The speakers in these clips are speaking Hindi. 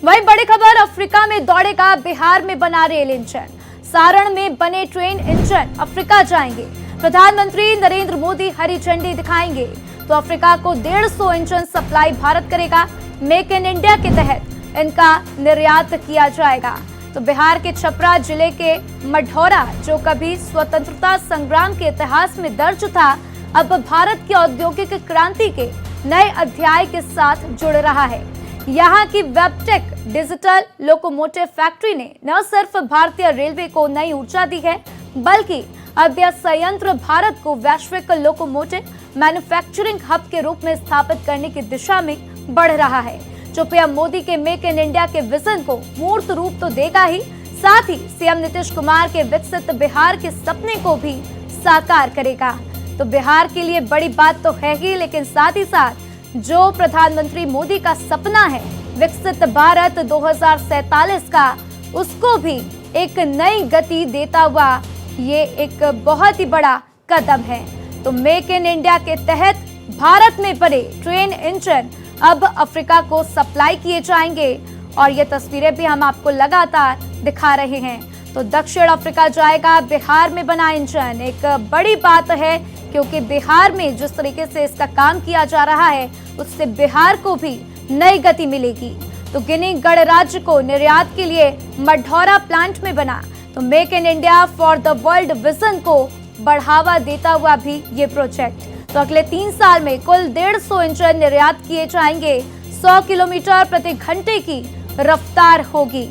वही बड़ी खबर, अफ्रीका में दौड़ेगा, बिहार में बना रेल इंजन। सारण में बने ट्रेन इंजन अफ्रीका जाएंगे। प्रधानमंत्री नरेंद्र मोदी हरी झंडी दिखाएंगे तो अफ्रीका को 150 इंजन सप्लाई भारत करेगा। मेक इन इंडिया के तहत इनका निर्यात किया जाएगा। तो बिहार के छपरा जिले के मढ़ौरा, जो कभी स्वतंत्रता संग्राम के इतिहास में दर्ज था, अब भारत की औद्योगिक क्रांति के नए अध्याय के साथ जुड़ रहा है। यहाँ की वेबटेक डिजिटल लोकोमोटिव फैक्ट्री ने न सिर्फ भारतीय रेलवे को नई ऊर्जा दी है, बल्कि अब यह संयंत्र भारत को वैश्विक लोकोमोटिव मैन्युफैक्चरिंग हब के रूप में स्थापित करने की दिशा में बढ़ रहा है, जो पीएम मोदी के मेक इन इंडिया के विजन को मूर्त रूप तो देगा ही, साथ ही सीएम नीतीश कुमार के विकसित बिहार के सपने को भी साकार करेगा। तो बिहार के लिए बड़ी बात तो है ही, लेकिन साथ ही साथ जो प्रधानमंत्री मोदी का सपना है विकसित भारत 2047 का, उसको भी एक नई गति देता हुआ ये एक बहुत ही बड़ा कदम है। तो मेक इन इंडिया के तहत भारत में बने ट्रेन इंजन अब अफ्रीका को सप्लाई किए जाएंगे और ये तस्वीरें भी हम आपको लगातार दिखा रहे हैं। तो दक्षिण अफ्रीका जाएगा बिहार में बना इंजन, एक बड़ी बात है, क्योंकि बिहार में जिस तरीके से इसका काम किया जा रहा है उससे बिहार को भी नई गति मिलेगी। तो गिनी गणराज्य को निर्यात के लिए मढ़ौरा प्लांट में बना तो make in India for the world vision को बढ़ावा देता हुआ भी ये प्रोजेक्ट। तो अगले 3 साल में कुल 150 इंजन निर्यात किए जाएंगे। 100 किलोमीटर प्रति घंटे की रफ्तार होगी।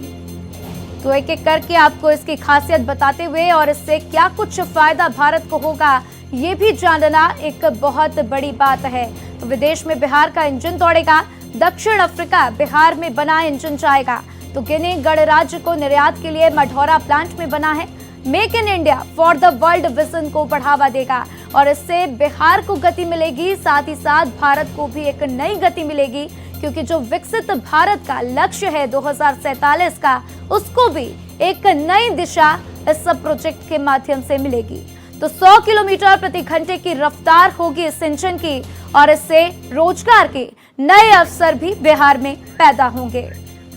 तो एक एक करके आपको इसकी खासियत बताते हुए और इससे क्या कुछ फायदा भारत को होगा, ये भी जानना एक बहुत बड़ी बात है। तो विदेश में बिहार का इंजन दौड़ेगा, दक्षिण अफ्रीका बिहार में बना इंजन जाएगा। तो गिनी गणराज्य को निर्यात के लिए मढ़ौरा प्लांट में बना है। Make in India for the world vision को बढ़ावा देगा और इससे बिहार को गति मिलेगी, साथ ही साथ भारत को भी एक नई गति मिलेगी, क्योंकि जो विकसित भारत का लक्ष्य है 2047 का, उसको भी एक नई दिशा इस सब प्रोजेक्ट के माध्यम से मिलेगी। तो 100 किलोमीटर प्रति घंटे की रफ्तार होगी इस इंजन की और इससे रोजगार के नए अवसर भी बिहार में पैदा होंगे।